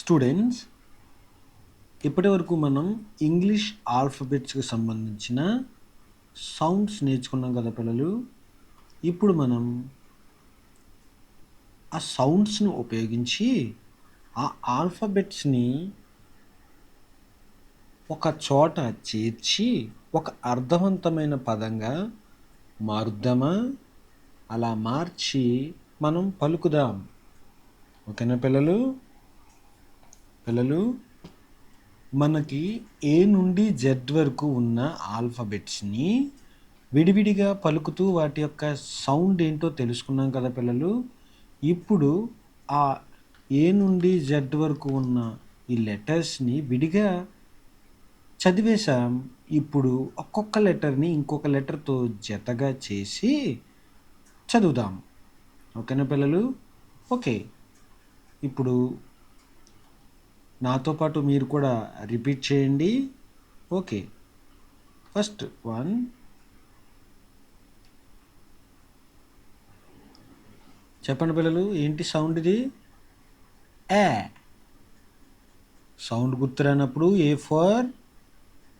Students, ఇప్పటివరకు మనం English ఆల్ఫబెట్స్కి సంబంధించిన సౌండ్స్ నేర్చుకున్నాం కదా పిల్లలు. ఇప్పుడు మనం ఆ సౌండ్స్ని ఉపయోగించి ఆ ఆల్ఫబెట్స్ని ఒక చోట చేర్చి ఒక అర్థవంతమైన పదంగా మారుద్దామా? అలా మార్చి మనం పలుకుదాం. ఓకేనా పిల్లలు? మనకి ఏ నుండి జెడ్ వరకు ఉన్న ఆల్ఫబెట్స్ని విడివిడిగా పలుకుతూ వాటి యొక్క సౌండ్ ఏంటో తెలుసుకున్నాం కదా పిల్లలు. ఇప్పుడు ఆ ఏ నుండి జెడ్ వరకు ఉన్న ఈ లెటర్స్ని విడిగా చదివేశాం. ఇప్పుడు ఒక్కొక్క లెటర్ని ఇంకొక లెటర్తో జతగా చేసి చదువుదాం. ఓకేనా పిల్లలు? ఓకే, ఇప్పుడు నాతో పాటు మీరు కూడా రిపీట్ చేయండి. Okay, first one. చెప్పండి పిల్లలు, ఏంటి సౌండ్ ఇది? ఏ. సౌండ్ గుర్తురానప్పుడు A for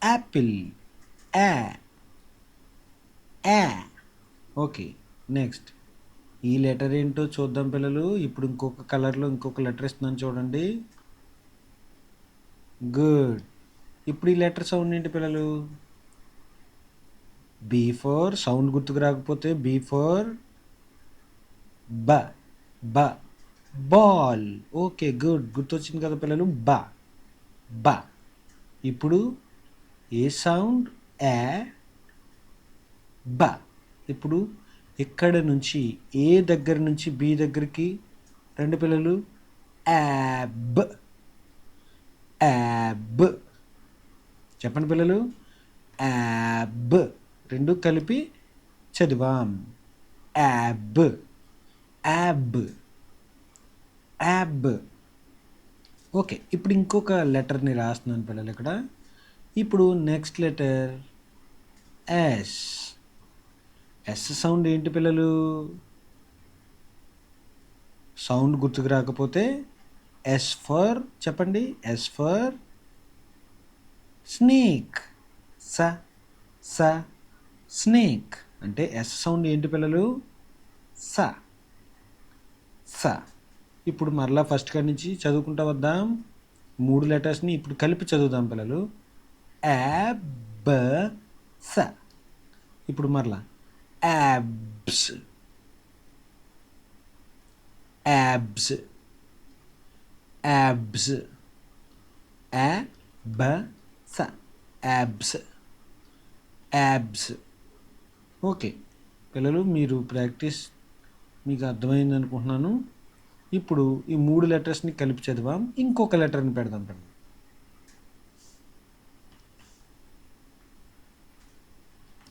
apple. A. A. Okay, next ఈ లెటర్ ఏంటో చూద్దాం పిల్లలు. ఇప్పుడు ఇంకొక కలర్లో ఇంకొక లెటర్ ఇస్తున్నాను చూడండి. గుడ్. ఇప్పుడు ఈ లెటర్ సౌండ్ ఏంటి పిల్లలు? బీ ఫర్, సౌండ్ గుర్తుకు రాకపోతే బీ ఫర్ బ. బ బాల్. ఓకే, గుడ్, గుర్తొచ్చింది కదా పిల్లలు. బ. బ. ఇప్పుడు ఏ సౌండ్? ఏ. బ. ఇప్పుడు ఇక్కడ నుంచి ఏ దగ్గర నుంచి బి దగ్గరికి రెండు పిల్లలు. యాబ్. యాబ్. చెప్పండి పిల్లలు. యాబ్. రెండు కలిపి చదివాం. యాబ్. యాబ్. యాబ్. ఓకే, ఇప్పుడు ఇంకొక లెటర్ని రాస్తున్నాను పిల్లలు ఇక్కడ. ఇప్పుడు next letter S. S sound ఏంటి పిల్లలు? సౌండ్ గుర్తుకు రాకపోతే ఎస్ ఫర్ చెప్పండి. S for snake. స. స. స్నేక్. అంటే ఎస్ సౌండ్ ఏంటి పిల్లలు? స. స. ఇప్పుడు మరలా ఫస్ట్ కాడి నుంచి చదువుకుంటా వద్దాం. మూడు లెటర్స్ని ఇప్పుడు కలిపి చదువుదాం పిల్లలు. యాబ్. స. ఇప్పుడు మరలా abs. Abs. Abs. Abs. Abs. Abs. Okay పిల్లలు, మీరు ప్రాక్టీస్ మీకు అర్థమైంది అనుకుంటున్నాను. ఇప్పుడు ఈ మూడు లెటర్స్ని కలిపి చదివాం. ఇంకొక లెటర్ని పెడదాం పిల్లలు.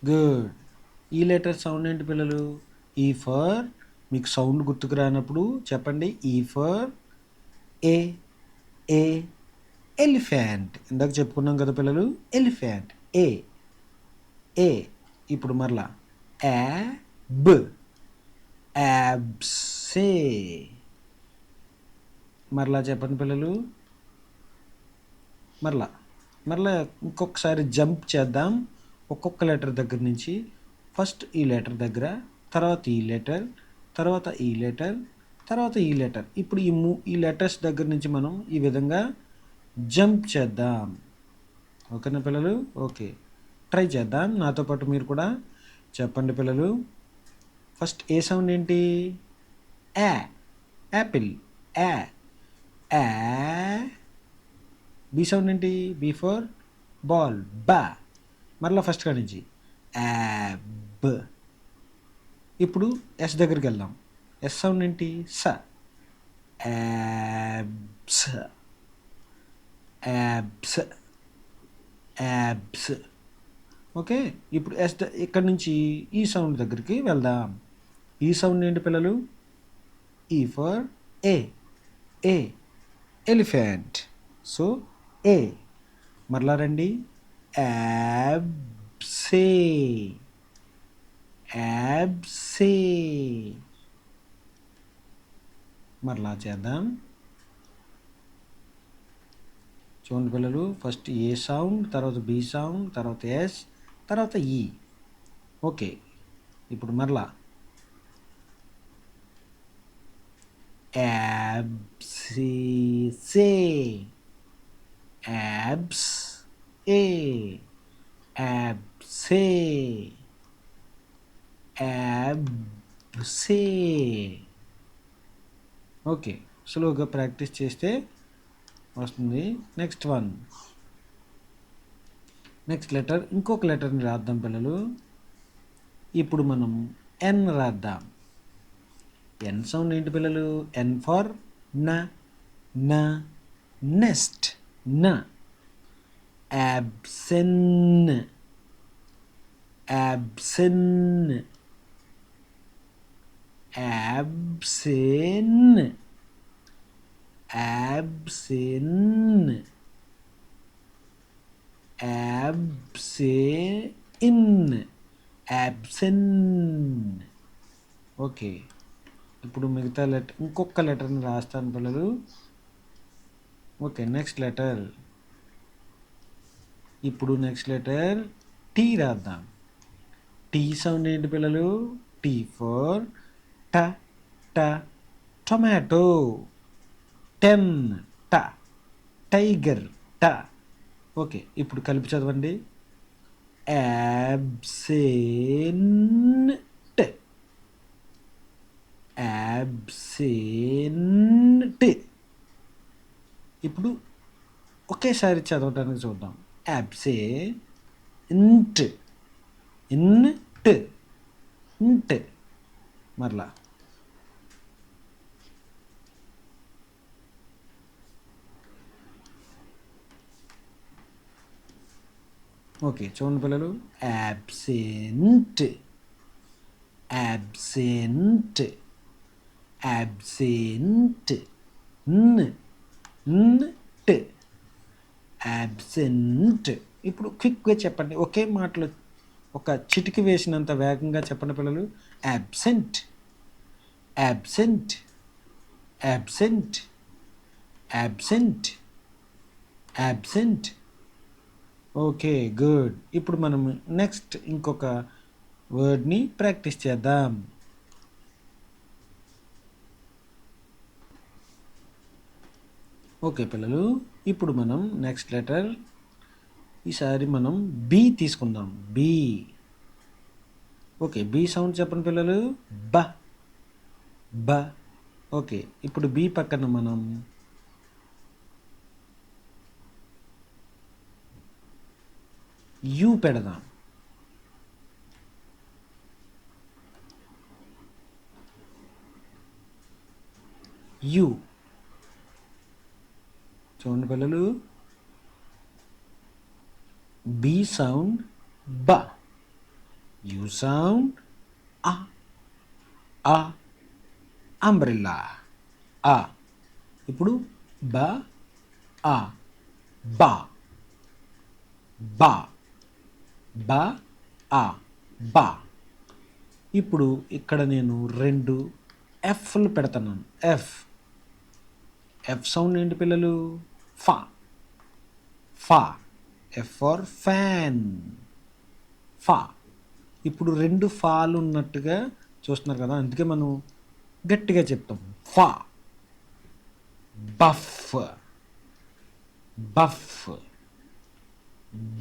గుడ్. ఈ లెటర్ సౌండ్ ఏంటి పిల్లలు? E for. మీకు సౌండ్ గుర్తుకు రానప్పుడు చెప్పండి. ఈ ఫర్ ఏ. ఏ. ఎలిఫెంట్. ఇందాక చెప్పుకున్నాం కదా పిల్లలు. ఎలిఫెంట్. ఏ. ఏ. ఇప్పుడు మరలా యాబ్. యాబ్సే. మరలా చెప్పండి పిల్లలు. మరలా ఇంకొకసారి జంప్ చేద్దాం. ఒక్కొక్క లెటర్ దగ్గర నుంచి ఫస్ట్ ఈ లెటర్ దగ్గర, తర్వాత ఈ లెటర్, తర్వాత ఈ లెటర్, తర్వాత ఈ లెటర్. ఇప్పుడు ఈ లెటర్స్ దగ్గర నుంచి మనం ఈ విధంగా జంప్ చేద్దాం. ఓకేనా పిల్లలు? ఓకే, ట్రై చేద్దాం. నాతో పాటు మీరు కూడా చెప్పండి పిల్లలు. ఫస్ట్ ఏ సౌండ్ ఏంటి? యా. యాపిల్. యా. యా. బి సౌండ్ ఏంటి? B for ball. బా. మరలా ఫస్ట్ కాడి నుంచి యాబ్. ఇప్పుడు ఎస్ దగ్గరికి వెళ్దాం. ఎస్ సౌండ్ ఏంటి? స. యాబ్స్. యాబ్స్. యాబ్స్. ఓకే, ఇప్పుడు ఇక్కడ నుంచి ఈ సౌండ్ దగ్గరికి వెళ్దాం. ఈ సౌండ్ ఏంటి పిల్లలు? ఈ ఫర్ ఏ. ఏ. ఎలిఫెంట్. సో ఏ. మరలా రండి. యాబ్సే. యాబ్సే. మరలా చేద్దాం. చూడండి పిల్లలు, ఫస్ట్ ఏ సౌండ్, తర్వాత బి సౌండ్, తర్వాత ఎస్, తర్వాత ఈ. ఓకే, ఇప్పుడు మరలా యాబ్సే, యాబ్స్ ఏ, యాబ్సే, యాబ్సే. ఓకే, స్లోగా ప్రాక్టీస్ చేస్తే వస్తుంది. నెక్స్ట్ వన్, నెక్స్ట్ లెటర్, ఇంకొక లెటర్ని రాద్దాం పిల్లలు. ఇప్పుడు మనం ఎన్ రాద్దాం. ఎన్ సౌండ్ ఏంటి పిల్లలు? ఎన్ ఫర్ న, న, నెస్ట్, న. యాబ్సెన్, యాబ్సెన్, యాబ్సెన్, యాబ్సెన్, యాబ్సెన్, యాబ్సెన్. ఓకే, ఇప్పుడు మిగతా లెటర్, ఇంకొక లెటర్ని రాస్తాను పిల్లలు. Okay, next letter. ఇప్పుడు నెక్స్ట్ లెటర్ టీ రాద్దాం. టీ సౌండ్ ఏంటి పిల్లలు? టీ ఫర్ ట, ట, టొమాటో. 10 ట, టైగర్, ట. ఓకే, ఇప్పుడు కలిపి చదవండి. Absent, absent. ఇప్పుడు ఒకేసారి చదవడానికి చూద్దాం. యాబ్సెంట్, ఇంట్, ఇంట్. మరలా ఓకే, చూడండి పిల్లలు. యాబ్సెంట్, యాబ్సెంట్, యాబ్సెంట్, ఇంట్, యాబ్సెంట్. ఇప్పుడు క్విక్గా చెప్పండి, ఒకే మాటలో ఒక చిటికి వేసినంత వేగంగా చెప్పండి పిల్లలు. Absent, absent, absent, absent, absent. Okay, good. ఇప్పుడు మనం నెక్స్ట్ ఇంకొక వర్డ్ని ప్రాక్టీస్ చేద్దాం. ఓకే పిల్లలు, ఇప్పుడు మనం నెక్స్ట్ లెటర్, ఈసారి మనం బి తీసుకుందాం. బి. ఓకే, బి సౌండ్ చెప్పండి పిల్లలు. బ, బ. ఓకే, ఇప్పుడు బి పక్కన మనం యు పెడదాం. యు. చూడండి పిల్లలు, బి సౌండ్ బ, యు సౌండ్ అ, ఆ, అంబ్రెల్లా, ఆ. ఇప్పుడు బ, ఆ, బా, బా, బ, ఆ, బా. ఇప్పుడు ఇక్కడ నేను 2 ఎఫ్లు పెడుతున్నాను. ఎఫ్. ఎఫ్ సౌండ్ ఏంటి పిల్లలు? ఫా, ఫా. ఎఫ్ ఫర్ ఫ్యాన్, ఫా. ఇప్పుడు 2 ఫాలు ఉన్నట్టుగా చూస్తున్నారు కదా, అందుకే మనం గట్టిగా చెప్తాం. ఫా, బఫ్, బఫ్,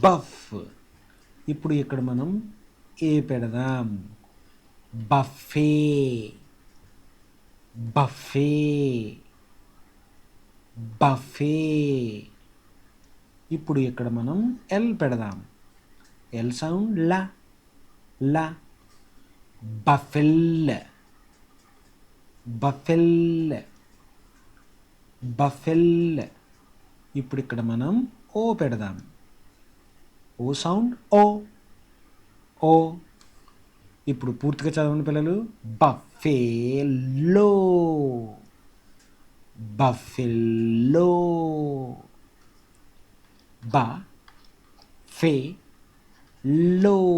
బఫ్. ఇప్పుడు ఇక్కడ మనం ఏ పెడదాం. Buffet, buffet, buffet. ఇప్పుడు ఇక్కడ మనం ఎల్ పెడదాం. ఎల్ సౌండ్ ల, ల. బఫెల్, బఫెల్, బఫెల్. ఇప్పుడు ఇక్కడ మనం ఓ పెడదాం. ఓ సౌండ్ ఓ, ఓ. ఇప్పుడు పూర్తిగా చదవండి పిల్లలు. బఫెల్లో, బఫెల్లో, బ, ఫే, లో,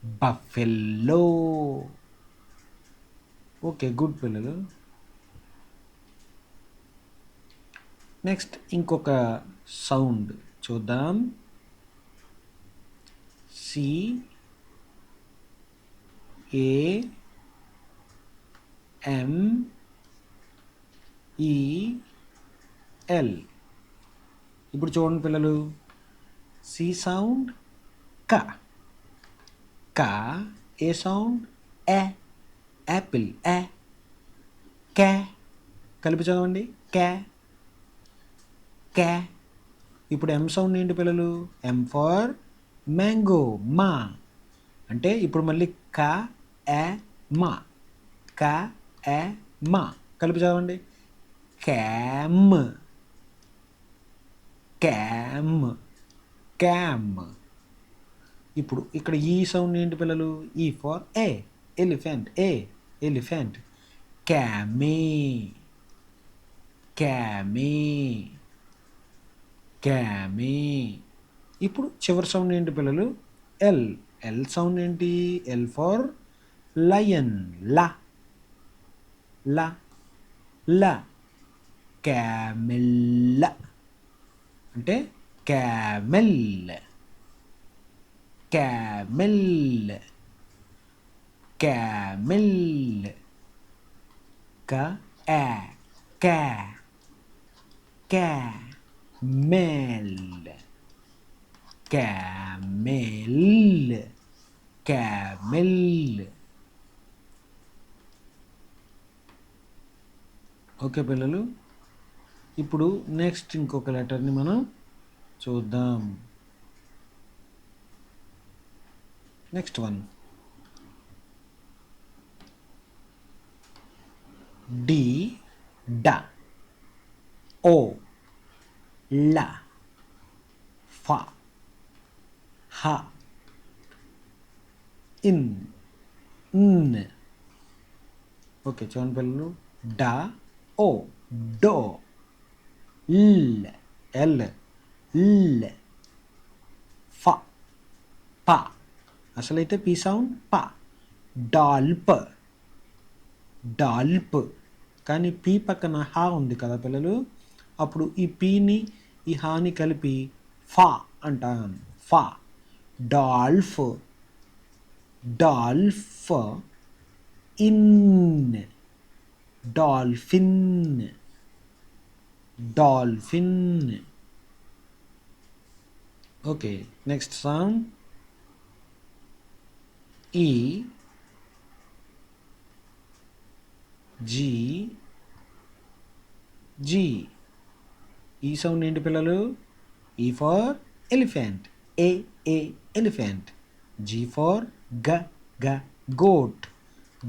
బఫెల్లో. ఓకే, గుడ్ పిల్లలు. నెక్స్ట్ ఇంకొక సౌండ్ చూద్దాం. సి ఏ ఎం ఈ ఎల్. ఇప్పుడు చూడండి పిల్లలు, సి సౌండ్ క, క. ఏ సౌండ్ ఏ, యాపిల్ ఏ. కే కలిపి చదవండి, కే కే. ఇప్పుడు ఎం సౌండ్ ఏంటి పిల్లలు? ఎం ఫర్ మ్యాంగో, మా. అంటే ఇప్పుడు మళ్ళీ క ఏ మా, క ఏ మా కలిపి చదవండి, క్యామ్ క్యామ్ క్యామ్. ఇప్పుడు ఇక్కడ ఈ సౌండ్ ఏంటి పిల్లలు? ఈ ఫర్ ఏ, ఎలిఫెంట్ ఏ, ఎలిఫెంట్. క్యామే క్యామే క్యామే. ఇప్పుడు చివరి సౌండ్ ఏంటి పిల్లలు? ఎల్. ఎల్ సౌండ్ ఏంటి? ఎల్ ఫర్ లయన్, లా లా లా. క్యామెల్ అంటే క్యామెల్ క్యామెల్ క్యామెల్. క ఏ క్యా క్యామెల్ క్యామెల్ క్యామెల్. ఓకే పిల్లలు, ఇప్పుడు నెక్స్ట్ ఇంకొక లెటర్ని మనం చూద్దాం. నెక్స్ట్ వన్ డి, డ, ఓ, ల, ఫ, హ, ఇన్, న్. ఓకే చూడండి పిల్లలు, డ, ఓ, డో, ల్, ఎల్, ల్, ఫ, ప. అసలైతే పీ సౌండ్ ప. డాల్ప్, డాల్ప్. కానీ పీ పక్కన హా ఉంది కదా పిల్లలు, అప్పుడు ఈ పీని ఈ హాని కలిపి ఫా అంటాను, ఫా. డాల్ఫ్, డాల్ఫ్. ఇన్, dolphin, dolphin. Okay next sound E, G, G. E sound ఏంటి పిల్లలు? ఈ ఫర్ ఎలిఫెంట్, ఏ ఏ ఎలిఫెంట్. జీ ఫర్ గ గ గోట్,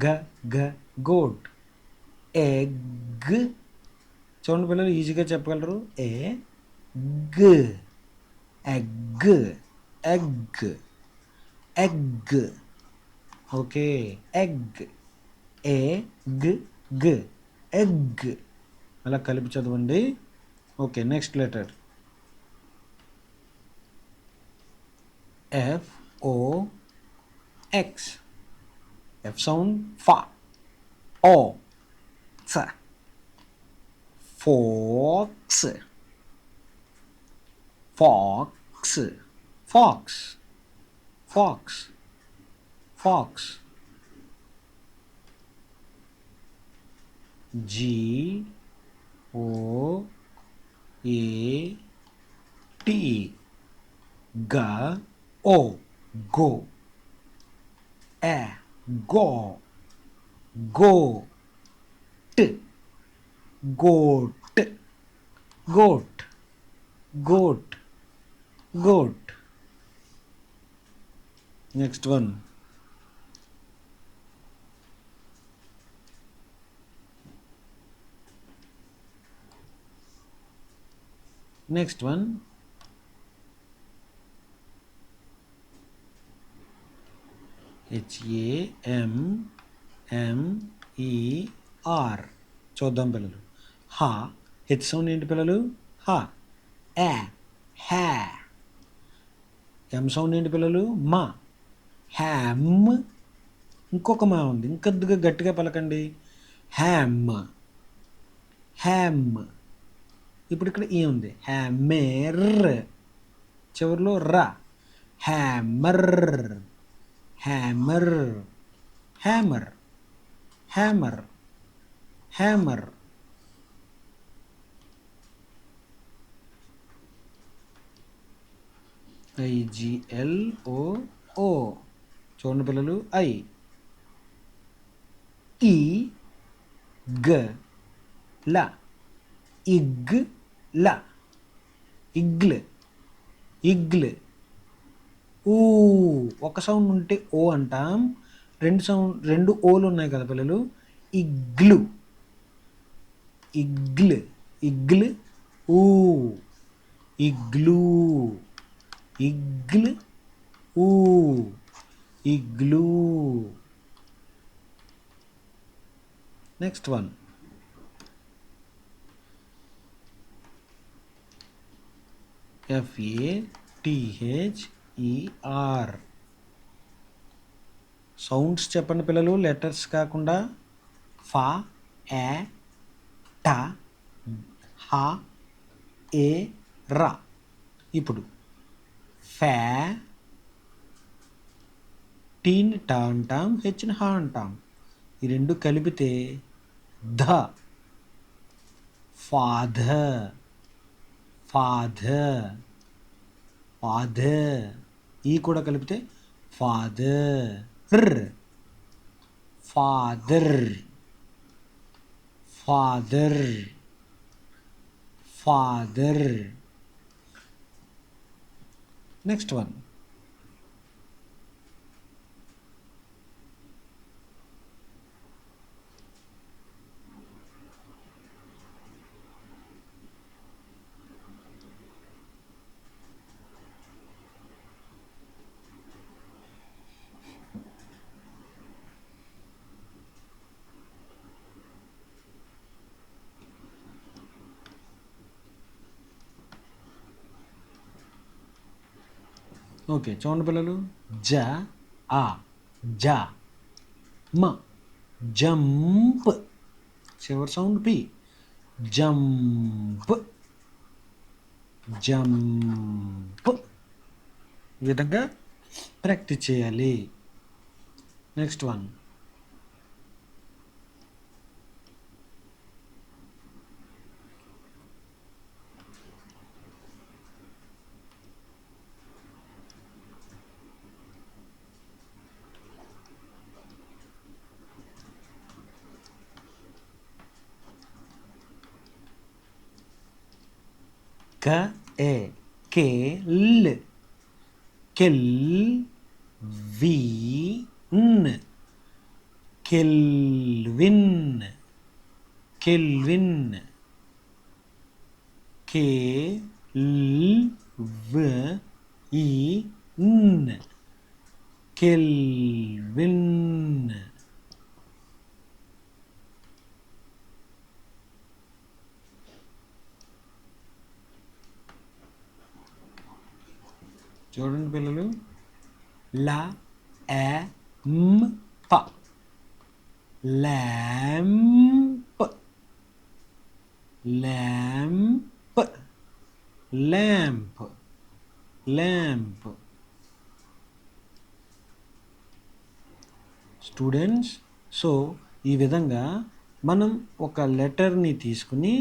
గ గ గోట్. ఎగ్. చూడండి పిల్లలు, ఈజీగా చెప్పగలరు. ఏ గ్, egg egg egg. Okay egg, ఏ గ్ గ్ ఎగ్. అలా కలిపి చదవండి. Okay next letter F O X. F sound ఫా, ఓ, స. Fox, fox, fox, fox, fox. G O A T, గ ఓ, గో. ఏ గో, goat, goat, goat, goat, goat. Next one next one HAMMER. చూద్దాం పిల్లలు. హా. హెచ్ సౌండ్ ఏంటి పిల్లలు? హా. ఏ హ్యా. ఎం సౌండ్ ఏంటి పిల్లలు? మా. హ్యామ్. ఇంకొక మా ఉంది, ఇంకొద్దిగా గట్టిగా పలకండి. హ్యామ్, హ్యామ్. ఇప్పుడు ఇక్కడ ఈ ఉంది, హ్యామెర్. చివరిలో రా, hammer, hammer, hammer, hammer, hammer. IGLOO. చూడండి పిల్లలు, ఐ. ఈ గ ల, ఇగ్ ల, ఇగ్ల్, ఇగ్ల్. ఊ ఒక సౌండ్ ఉంటే ఓ అంటాం, రెండు ఓలు ఉన్నాయి కదా పిల్లలు, ఇగ్లు, ఇగ్ల్, ఇగ్ల్, ఊ, ఇగ్లూ, ఇగ్ల్, ఊ, igloo. Next one, FATHER. Sounds చెప్పండి పిల్లలు, లెటర్స్ కాకుండా. ఫా, ఏ, ట, హ, ఏ, ర. ఇప్పుడు ఫా, టీని ట అంటాం, హెచ్ని హ అంటాం. ఈ రెండు కలిపితే ధ, ఫాదర్, ఫాదర్, ఫాదర్. ఈ కూడా కలిపితే father, father, father, father. Next one, okay. చూడండి పిల్లలు, జ, ఆ, జ, మ, జంప్. చివరి సౌండ్ పి, జంప్, జంప్. ఈ విధంగా ప్రాక్టీస్ చేయాలి. నెక్స్ట్ వన్, క, ఏ, కెల్, Kelvin, Kelvin, Kelvin. Kelvin, Kelvin. చూడండి పిల్లలు, ల, ఏ, మ్, ప, lamp, lamp, lamp, lamp. Students, so ఈ విధంగా మనం ఒక లెటర్ని తీసుకుని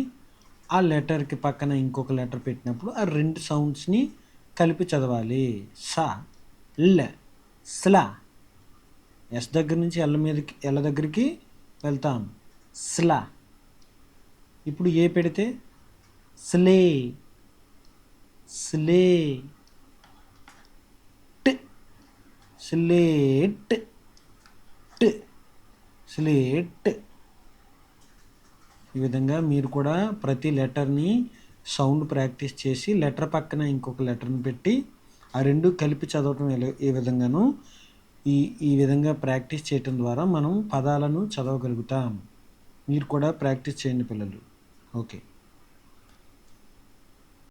ఆ లెటర్కి పక్కన ఇంకొక లెటర్ పెట్టినప్పుడు ఆ రెండు సౌండ్స్ని కలిపి చదవాలి. స, ల్, స్ల. ఎస్ దగ్గర నుంచి ఎల్ దగ్గరికి వెళ్తాం, స్ల. ఇప్పుడు ఏ పెడితే స్లే, స్లే, ట్, స్లేట్, ట్, స్లేట్. ఈ విధంగా మీరు కూడా ప్రతి లెటర్ని సౌండ్ ప్రాక్టీస్ చేసి లెటర్ పక్కన ఇంకొక లెటర్ని పెట్టి ఆ రెండు కలిపి చదవటం ఏ విధంగానూ ఈ విధంగా ప్రాక్టీస్ చేయటం ద్వారా మనం పదాలను చదవగలుగుతాం. మీరు కూడా ప్రాక్టీస్ చేయండి పిల్లలు. ఓకే.